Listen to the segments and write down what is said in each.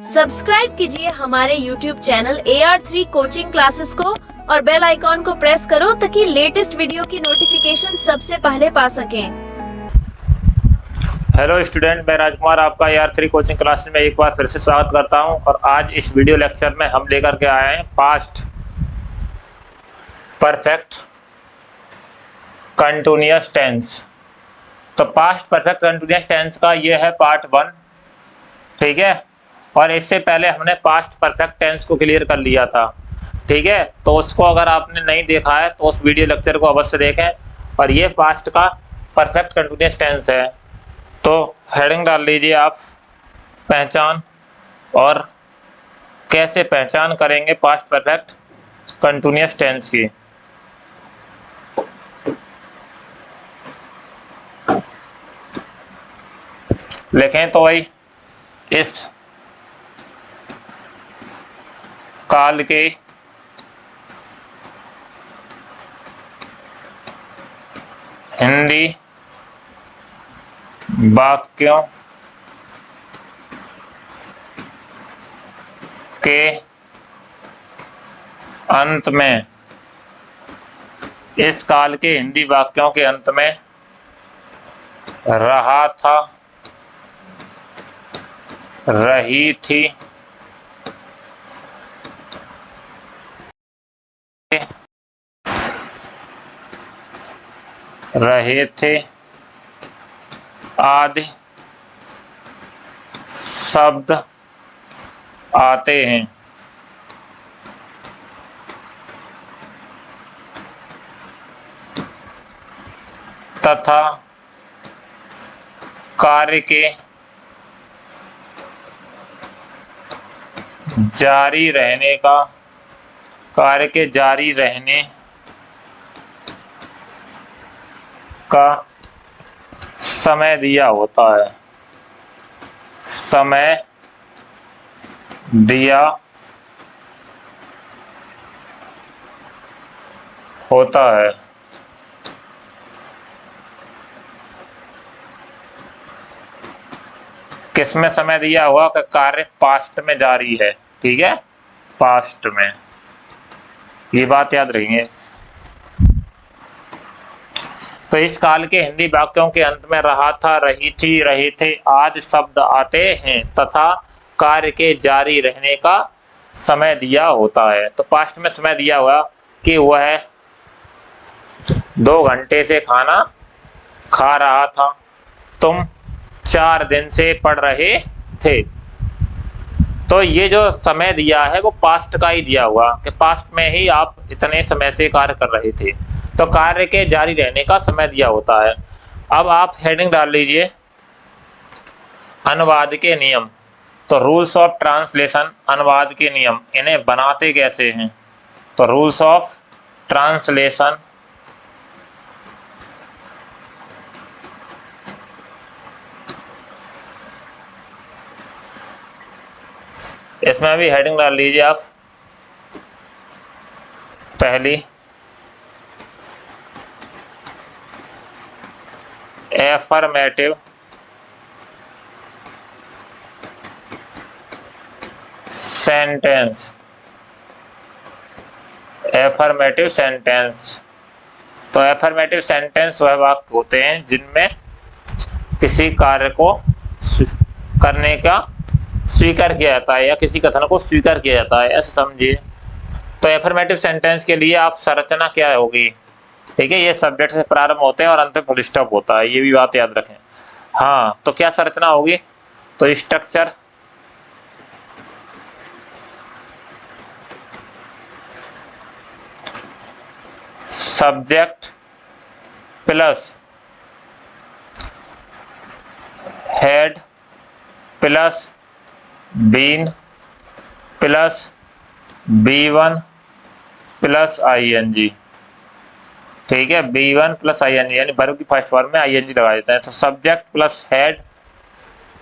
Subscribe कीजिए हमारे YouTube channel AR3 coaching classes को और बेल आइकॉन को प्रेस करो ताकि लेटेस्ट वीडियो की नोटिफिकेशन सबसे पहले पा सकें। हेलो स्टूडेंट, मैं राजकुमार आपका AR3 कोचिंग क्लास में एक बार फिर से स्वागत करता हूं। और आज इस वीडियो लेक्चर में हम लेकर के आए हैं पास्ट परफेक्ट कंटिन्यूअस टेंस। तो पास्ट परफेक्ट कंटिन्यूअस टेंस का ये है पार्ट 1, ठीक है। और इससे पहले हमने पास्ट परफेक्ट टेंस को क्लियर कर लिया था, ठीक है। तो उसको अगर आपने नहीं देखा है तो उस वीडियो लेक्चर को अवश्य देखें। और ये पास्ट का परफेक्ट कंटिन्यूअस टेंस है। तो हेडिंग डाल लीजिए आप, पहचान। और कैसे पहचान करेंगे पास्ट परफेक्ट कंटिन्यूअस टेंस की। लिखें तो वही, इस काल के हिंदी वाक्यों के अंत में, इस काल के हिंदी वाक्यों के अंत में रहा था, रही थी, रहे थे आदि शब्द आते हैं। तथा कार्य के जारी रहने का, कार्य के जारी रहने का समय दिया होता है, समय दिया होता है। किसमें समय दिया हुआ कि कार्य पास्ट में जारी है, ठीक है, पास्ट में। ये बात याद रखिए। तो इस काल के हिंदी वाक्यों के अंत में रहा था, रही थी, रहे थे आदि शब्द आते हैं तथा कार्य के जारी रहने का समय दिया होता है। तो पास्ट में समय दिया हुआ कि वह 2 घंटे से खाना खा रहा था, तुम 4 दिन से पढ़ रहे थे। तो ये जो समय दिया है वो पास्ट का ही दिया हुआ कि पास्ट में ही आप इतने समय से कार्य कर रहे थे। तो कार्य के जारी रहने का समय दिया होता है। अब आप हेडिंग डाल लीजिए, अनुवाद के नियम। तो रूल्स ऑफ ट्रांसलेशन, अनुवाद के नियम, इन्हें बनाते कैसे हैं। तो रूल्स ऑफ ट्रांसलेशन, इसमें भी हेडिंग डाल लीजिए आप, पहली एफर्मेटिव सेंटेंस, एफर्मेटिव सेंटेंस। तो एफर्मेटिव सेंटेंस वह वाक्य होते हैं जिनमें किसी कार्य को करने का स्वीकार किया जाता है या किसी कथन को स्वीकार किया जाता है, ऐसे समझिए। तो एफर्मेटिव सेंटेंस के लिए आप संरचना क्या होगी, ठीक है। ये सब्जेक्ट से प्रारंभ होते हैं और अंत में फुल स्टॉप होता है, ये भी बात याद रखें। हाँ, तो क्या संरचना होगी। तो structure, subject plus had plus been plus B1 plus ING, ठीक है। B1 प्लस ING यानी वर्ब की फर्स्ट फॉर्म में ING लगा देते हैं। तो subject plus had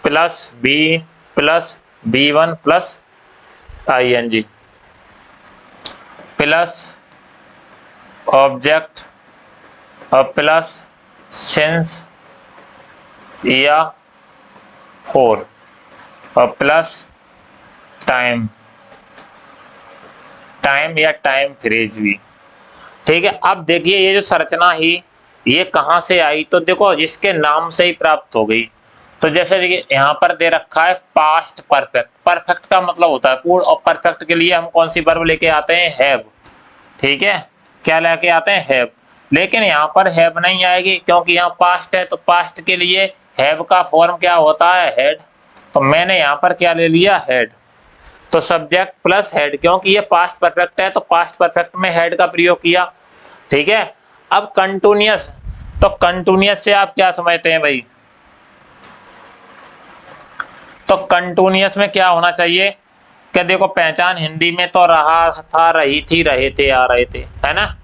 plus B plus B1 plus ING plus object और प्लस सिंस या फॉर और प्लस टाइम, टाइम या टाइम फ्रेज भी। ठीक है, अब देखिए ये जो संरचना ही ये कहाँ से आई, तो देखो जिसके नाम से ही प्राप्त हो गई। तो जैसे देखिए यहाँ पर दे रखा है पास्ट परफेक्ट। परफेक्ट का मतलब होता है पूर्ण, और परफेक्ट के लिए हम कौन सी वर्ब लेके आते हैं, हैव। ठीक है, क्या लेके आते हैं, हैव। लेकिन यहाँ पर हैव नहीं आएगी क्योंकि यहाँ पास्ट है, तो पास्ट के लिए हैव का फॉर्म क्या होता है, हैड। तो मैंने यहाँ पर क्या ले लिया, हैड। तो सब्जेक्ट प्लस हेड, क्योंकि ये पास्ट परफेक्ट है तो पास्ट परफेक्ट में हेड का प्रयोग किया। ठीक है, अब कंटिन्यूअस, तो कंटिन्यूअस से आप क्या समझते हैं भाई, तो कंटिन्यूअस में क्या होना चाहिए कि देखो पहचान हिंदी में तो रहा था, रही थी, रहे थे, आ रहे थे, है ना।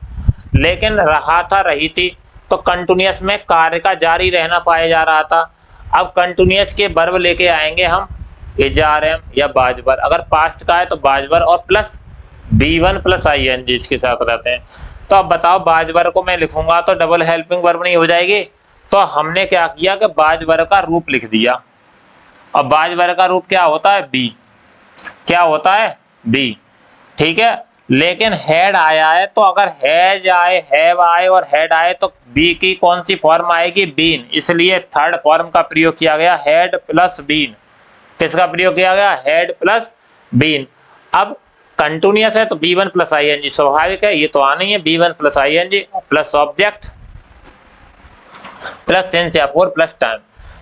लेकिन रहा था, रही थी, तो कंटिन्यूअस में कार्य का जारी रहना पाया जा रहा था। अब कंटिन्यूअस के वर्ब लेके आएंगे हम इजारम या बाजबर। अगर पास्ट का है तो बाजबर और प्लस B1 प्लस ING इसके साथ रहते हैं। तो अब बताओ बाजबर को मैं लिखूंगा तो डबल हेल्पिंग वर्ब नहीं हो जाएगी। तो हमने क्या किया कि बाजबर का रूप लिख दिया। अब बाजबर का रूप क्या होता है, बी। क्या होता है, बी। ठीक है, लेकिन हेड आया है तो अगर हैज आए, हैव आए और हेड आए तो बी की कौन सी फॉर्म आएगी, बीन। इसलिए थर्ड फॉर्म का प्रयोग किया गया, हेड प्लस बीन। किसका प्रयोग किया गया, हेड प्लस बीन। अब कंटिन्यूअस है तो B1 प्लस ING स्वाभाविक है, ये तो आना ही है, B1 plus ING plus object plus since या फोर प्लस टाइम।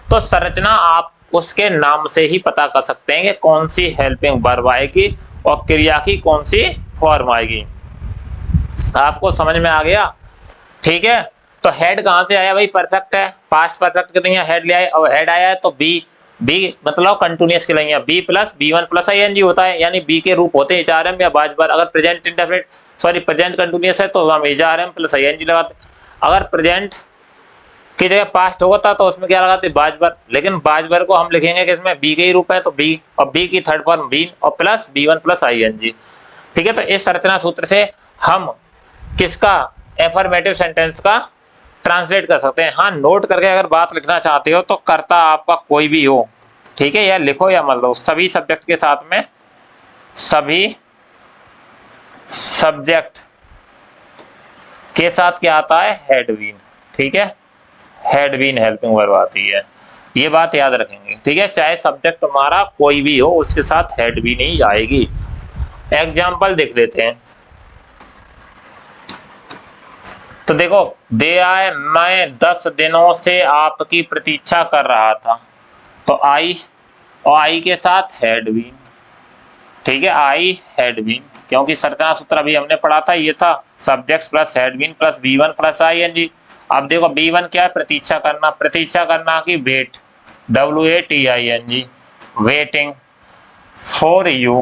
तो संरचना आप उसके नाम से ही पता कर सकते हैं कि कौन सी हेल्पिंग वर्ब आएगी और क्रिया की कौन सी फॉर्म आएगी। आपको समझ में आ गया। ठीक है, तो हेड कहां से आया भाई, परफेक्ट है, पास्ट परफेक्ट के लिए हेड ले आए और हेड आया है तो बी मतलब कंटिन्यूअस के लिए B plus B1 plus ING होता है, यानी बी के रूप होते हैं इजारम या बाजबर। अगर प्रेजेंट इंडेफिनिट प्रेजेंट कंटिन्यूअस है तो हम इजारम प्लस ING लगाते। अगर प्रेजेंट की जगह पास्ट होता तो उसमें क्या लगाते, बाजबर। लेकिन बाजबर को हम लिखेंगे किसमें, बी के ही रूप है तो बी, और बी की थर्ड फॉर्म बीन और प्लस B1 प्लस ING। ठीक है, तो इस संरचना सूत्र से हम किसका, एफर्मेटिव सेंटेंस का ट्रांसलेट कर सकते हैं। हाँ, नोट करके अगर बात लिखना चाहते हो तो कर्ता आपका कोई भी हो, ठीक है, या लिखो या मत लो, सभी सब्जेक्ट के साथ में, सभी सब्जेक्ट के साथ क्या आता है, हेड बीन। ठीक है, हेड बीन हेल्पिंग वर्ब आती है, ये बात याद रखेंगे। ठीक है, चाहे सब्जेक्ट तुम्हारा कोई भी हो उसके साथ हेड बीन ही आएगी। एग्जाम्पल देख लेते हैं। तो देखो दे आए, मैं 10 दिनों से आपकी प्रतीक्षा कर रहा था, तो आई, और आई के साथ हेड बीन। ठीक है, आई हेड बीन, क्योंकि संरचना सूत्र अभी हमने पढ़ा था, ये था subject plus had been plus B1 plus ING। अब देखो B1 क्या है, प्रतीक्षा करना, प्रतीक्षा करना की wait, WATING, waiting. For you,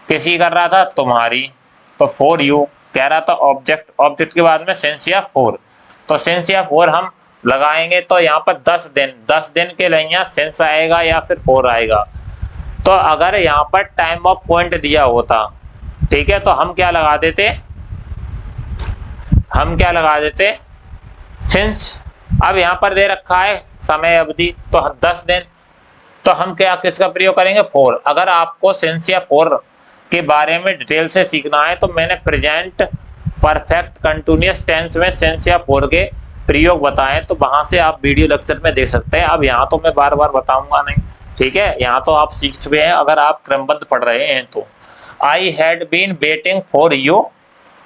किसी कर रहा था, तुम्हारी, तो फॉर यू कह रहा था ऑब्जेक्ट, ऑब्जेक्ट के बाद में सिंस या फोर, तो सिंस या फोर हम लगाएंगे तो यहाँ पर 10 दिन, 10 दिन के लिए यहाँ सिंस आएगा या फिर फोर आएगा। तो अगर यहाँ पर टाइम ऑफ पॉइंट दिया होता, ठीक है, तो हम क्या लगा देते, हम क्या लगा देते, सिंस। अब यहाँ पर दे रखा है समय अवधि तो 10 दिन, तो हम क्या किसका प्रयोग करेंगे, फोर। अगर आपको सिंस या फोर के बारे में डिटेल से सीखना है तो मैंने प्रेजेंट परफेक्ट कंटिन्यूअस टेंस में सिंस या फोर के प्रयोग बताएं, तो वहां से आप वीडियो लेक्चर में देख सकते हैं। अब यहाँ तो मैं बार बार बताऊंगा नहीं, ठीक है, यहाँ तो आप सीख चुके हैं अगर आप क्रमबद्ध पढ़ रहे हैं तो। I had been waiting for you,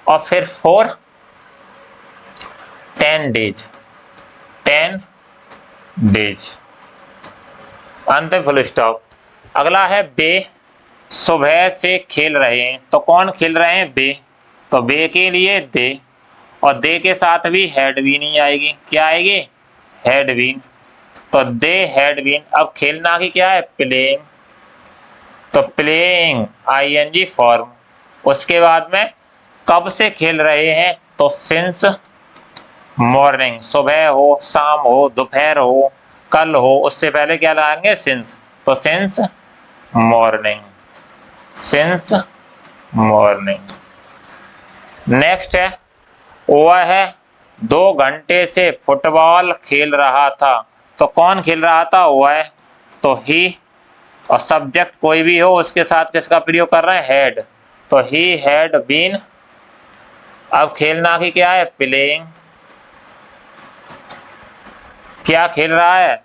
और फिर फॉर 10 डेज, 10 डेज, अंत फुल स्टॉप। अगला है बे, सुबह से खेल रहे हैं, तो कौन खेल रहे हैं, बे, तो बे के लिए दे, और दे के साथ भी हेड बीन ही आएगी, क्या आएगी, हेड बीन, तो दे हेड बीन। अब खेलना की क्या है, प्लेइंग, तो प्लेइंग ING फॉर्म। उसके बाद में कब से खेल रहे हैं, तो सिंस मॉर्निंग, सुबह हो, शाम हो, दोपहर हो, कल हो, उससे पहले क्या लगाएंगे, सिंस, तो since morning, since morning. Next है, वह है 2 घंटे से फुटबॉल खेल रहा था, तो कौन खेल रहा था, वह, तो ही और सब्जेक्ट कोई भी हो उसके साथ किसका प्रयोग कर रहे हैं, हैड। तो ही हैड बीन। अब खेलना की क्या है, प्लेइंग। क्या खेल रहा है,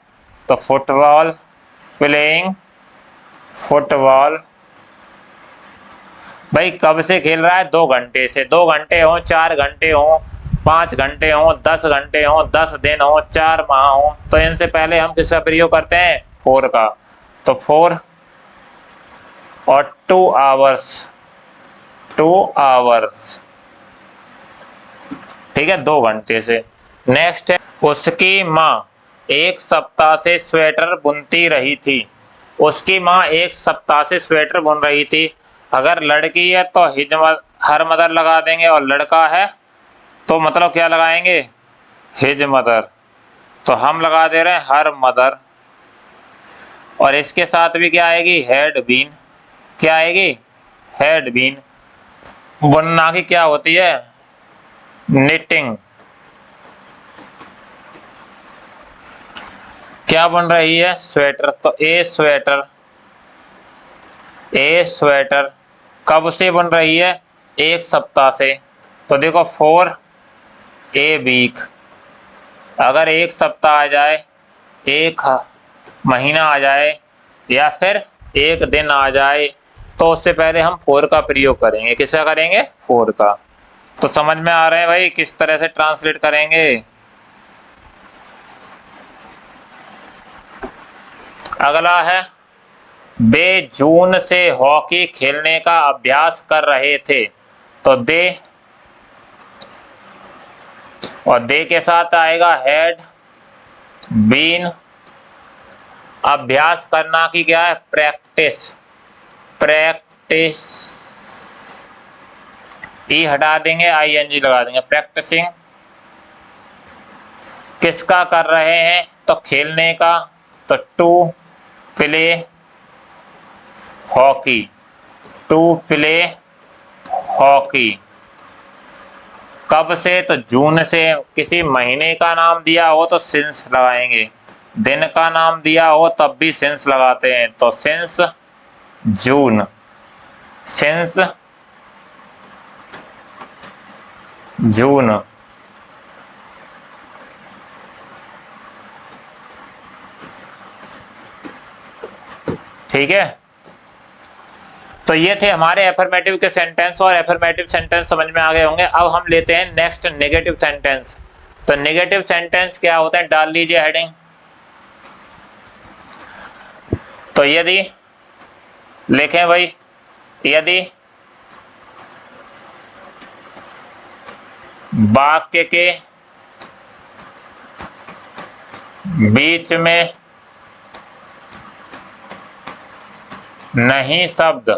तो फुटबॉल, प्लेइंग फुटबॉल। भाई कब से खेल रहा है, 2 घंटे से। 2 घंटे हो, 4 घंटे हो, 5 घंटे हो, 10 घंटे हो, 10 दिन हो, 4 माह हो, तो इनसे पहले हम किसका प्रयोग करते हैं, 4 का। तो 4 और 2 आवर्स, 2 आवर्स, ठीक है, 2 घंटे से। नेक्स्ट है, उसकी माँ 1 सप्ताह से स्वेटर बुनती रही थी। उसकी माँ 1 सप्ताह से स्वेटर बुन रही थी। अगर लड़की है तो हर मदर लगा देंगे, और लड़का है तो मतलब क्या लगाएंगे, हिज मदर। तो हम लगा दे रहे हैं हर मदर। और इसके साथ भी क्या आएगी, हैड बीन। क्या आएगी, हैड बीन। बुनना की क्या होती है, निटिंग। क्या बन रही है, स्वेटर। तो ए स्वेटर कब से बन रही है, 1 सप्ताह से। तो देखो 4 ए वीक। अगर 1 सप्ताह आ जाए, 1 महीना आ जाए, या फिर 1 दिन आ जाए, तो उससे पहले हम 4 का प्रयोग करेंगे। किसका करेंगे, 4 का। तो समझ में आ रहे हैं भाई किस तरह से ट्रांसलेट करेंगे। अगला है, वे जून से हॉकी खेलने का अभ्यास कर रहे थे। तो दे, और दे के साथ आएगा हैड बीन। अभ्यास करना की क्या है, प्रैक्टिस। प्रैक्टिस, ई हटा देंगे, आईएनजी लगा देंगे, प्रैक्टिसिंग। किसका कर रहे हैं, तो खेलने का। तो to play hockey, to play hockey. कब से, तो जून से। किसी महीने का नाम दिया हो तो सिंस लगाएंगे, दिन का नाम दिया हो तब भी सिंस लगाते हैं। तो सिंस जून, सिंस जून। ठीक है, तो ये थे हमारे एफर्मेटिव के सेंटेंस, और एफर्मेटिव सेंटेंस समझ में आ गए होंगे। अब हम लेते हैं नेक्स्ट नेगेटिव सेंटेंस। तो नेगेटिव सेंटेंस क्या होते हैं, डाल लीजिए हेडिंग। तो यदि लिखें भाई, यदि वाक्य के बीच में नहीं शब्द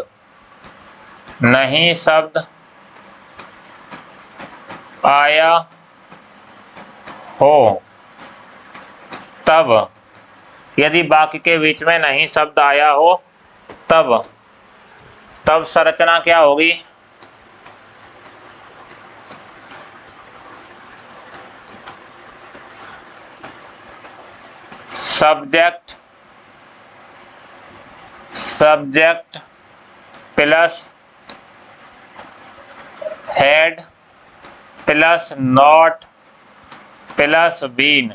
आया हो, तब। यदि वाक्य के बीच में नहीं शब्द आया हो तब संरचना क्या होगी, subject plus had plus not plus been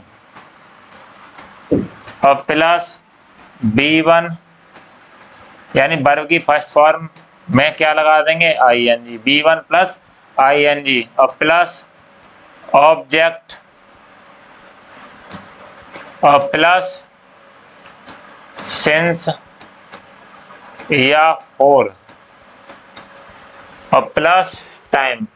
और प्लस B1, यानी वर्ब की फर्स्ट फॉर्म में क्या लगा देंगे, ING। B1 प्लस ING और प्लस ऑब्जेक्ट और प्लस सिंस या फॉर और प्लस टाइम,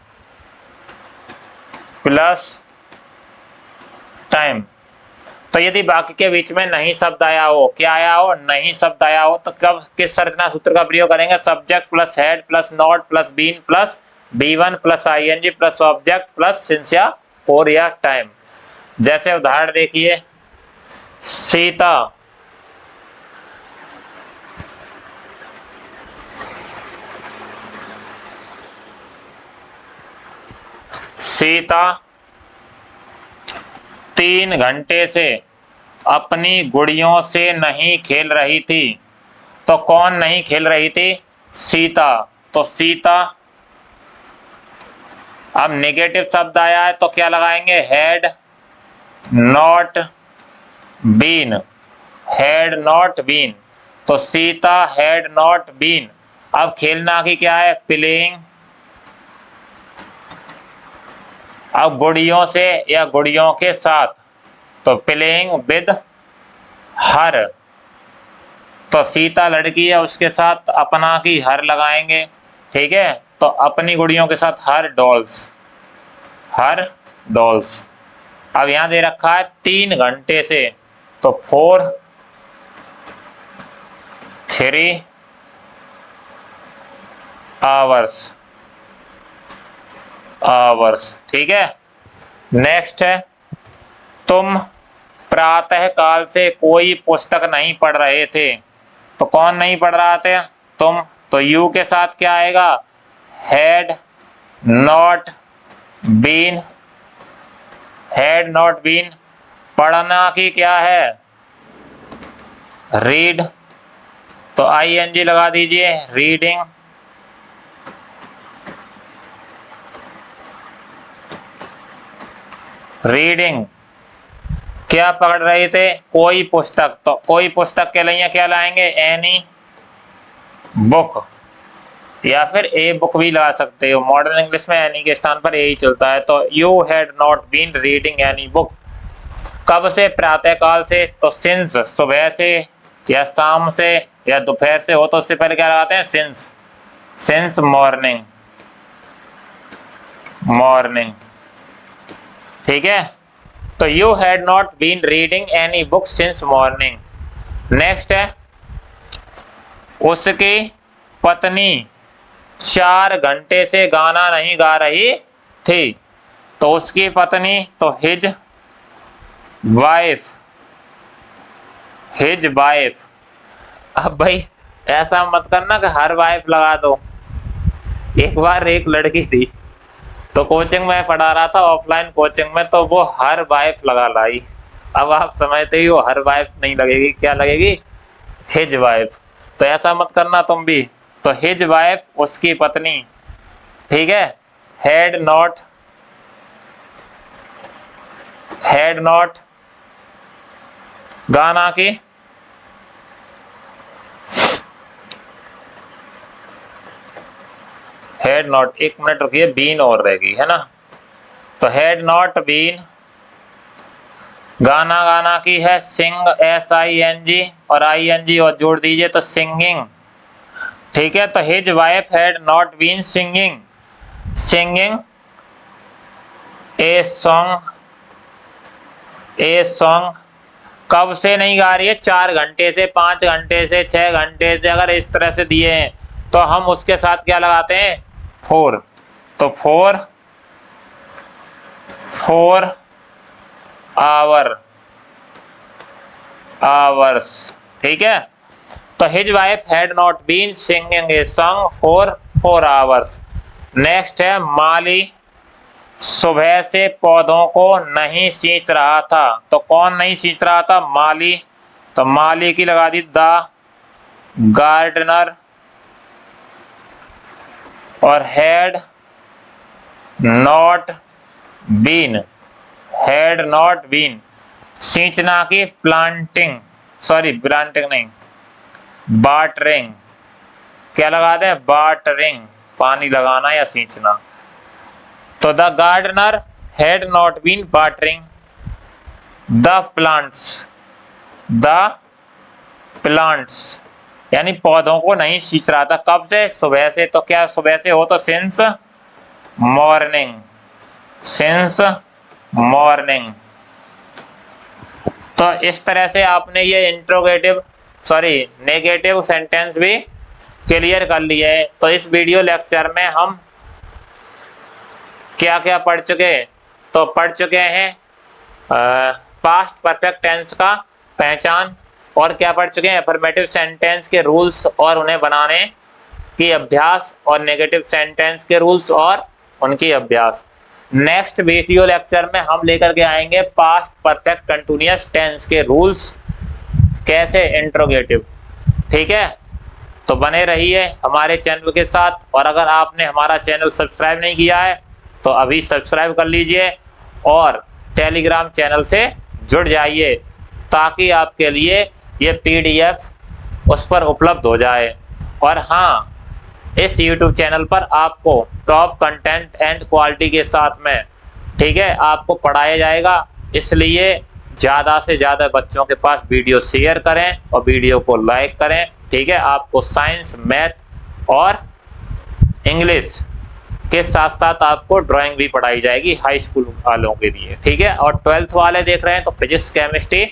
तो यदि वाक्य के बीच में नहीं शब्द आया हो, क्या आया हो, नहीं शब्द आया हो, तो कब किस संरचना सूत्र का प्रयोग करेंगे, subject plus had plus not plus been plus B1 plus ING plus object plus since या फॉर या टाइम। जैसे उदाहरण देखिए, सीता 3 घंटे से अपनी गुड़ियों से नहीं खेल रही थी। तो कौन नहीं खेल रही थी? सीता। तो सीता। अब नेगेटिव शब्द आया है तो क्या लगाएंगे? Had not been. Had not been. तो सीता हैड नॉट बीन। अब खेलना की क्या है? प्लेइंग। अब गुड़ियों से या गुड़ियों के साथ, तो प्लेइंग विद हर। तो सीता लड़की है, उसके साथ अपना की हर लगाएंगे। ठीक है, तो अपनी गुड़ियों के साथ हर डॉल्स। हर डॉल्स। अब यहां दे रखा है 3 घंटे से, तो 3 आवर्स। ठीक है। नेक्स्ट है, तुम प्रातः काल से कोई पुस्तक नहीं पढ़ रहे थे। तो कौन नहीं पढ़ रहा था? तुम। तो यू के साथ क्या आएगा? Had not been. Had not been. पढ़ना की क्या है? रीड। तो ING लगा दीजिए, रीडिंग। रीडिंग। क्या पढ़ रहे थे? कोई पुस्तक। तो कोई पुस्तक के लिए क्या लाएंगे? एनी बुक, या फिर ए बुक भी लगा सकते हो। मॉडर्न इंग्लिश में एनी के स्थान पर यही चलता है। तो you had not been reading any book. कब से? प्रातः काल से। तो सिंस सुबह से या शाम से या दोपहर से हो तो उससे पहले क्या लगाते हैं? सिंस। Since morning. मॉर्निंग। ठीक है। तो you had not been reading any book since morning. Next है, उसकी पत्नी 4 घंटे से गाना नहीं गा रही थी। तो उसकी पत्नी, तो हिज वाइफ। His wife. अब भाई ऐसा मत करना कि हर वाइफ लगा दो। एक बार एक लड़की थी, तो कोचिंग में पढ़ा रहा था, ऑफलाइन कोचिंग में, तो वो हर वाइफ लगा लाई। अब आप समझते ही हो, हर वाइफ नहीं लगेगी, क्या लगेगी? His wife. तो ऐसा मत करना तुम भी। तो हिज वाइफ, उसकी पत्नी। ठीक है। हैड नॉट गाना की हैड नॉट, 1 मिनट रुकिए, बीन और रहेगी, है ना। तो हैड नॉट बीन। गाना की है सिंग, SING, और ING और जोड़ दीजिए तो सिंगिंग। ठीक है। तो his wife had not been singing a song. कब से नहीं गा रही है? 4 घंटे से, 5 घंटे से, 6 घंटे से। अगर इस तरह से दिए हैं तो हम उसके साथ क्या लगाते हैं? 4। तो 4 आवर्स। ठीक है। तो his wife had not been singing a song for 4 hours. Next है, माली सुबह से पौधों को नहीं सींच रहा था। तो कौन नहीं सींच रहा था? माली। तो माली की लगा दी द गार्डनर। और हैड नॉट बीन सींचना की प्लांटिंग नहीं, वाटरिंग। क्या लगा दें? वाटरिंग, पानी लगाना या सींचना। तो the gardener had not been watering the plants, यानी पौधों को नहीं सींच रहा था। कब से? सुबह से। तो क्या सुबह से हो? तो सिंस मॉर्निंग। तो इस तरह से आपने ये नेगेटिव सेंटेंस भी क्लियर कर लिए है। तो इस वीडियो लेक्चर में हम क्या क्या पढ़ चुके? तो पढ़ चुके हैं पास्ट परफेक्ट टेंस का पहचान, और क्या पढ़ चुके हैं? अफर्मेटिव सेंटेंस के रूल्स और उन्हें बनाने की अभ्यास, और नेगेटिव सेंटेंस के रूल्स और उनकी अभ्यास। नेक्स्ट वीडियो लेक्चर में हम लेकर के आएंगे पास्ट परफेक्ट कंटिन्यूअस टेंस के रूल्स, कैसे इंट्रोगेटिव। ठीक है। तो बने रहिए हमारे चैनल के साथ, और अगर आपने हमारा चैनल सब्सक्राइब नहीं किया है तो अभी सब्सक्राइब कर लीजिए और टेलीग्राम चैनल से जुड़ जाइए, ताकि आपके लिए ये PDF उस पर उपलब्ध हो जाए। और हाँ, इस YouTube चैनल पर आपको टॉप कंटेंट एंड क्वालिटी के साथ में, ठीक है, आपको पढ़ाया जाएगा। इसलिए ज़्यादा से ज़्यादा बच्चों के पास वीडियो शेयर करें और वीडियो को लाइक करें, ठीक है। आपको साइंस, मैथ और इंग्लिश के साथ साथ आपको ड्राइंग भी पढ़ाई जाएगी हाई स्कूल वालों के लिए, ठीक है। और 12th वाले देख रहे हैं तो फिजिक्स, केमिस्ट्री,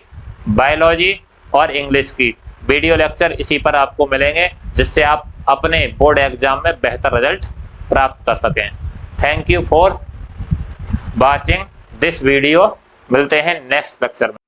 बायोलॉजी और इंग्लिश की वीडियो लेक्चर इसी पर आपको मिलेंगे, जिससे आप अपने बोर्ड एग्जाम में बेहतर रिजल्ट प्राप्त कर सकें। Thank you for watching this video. मिलते हैं नेक्स्ट लेक्चर में।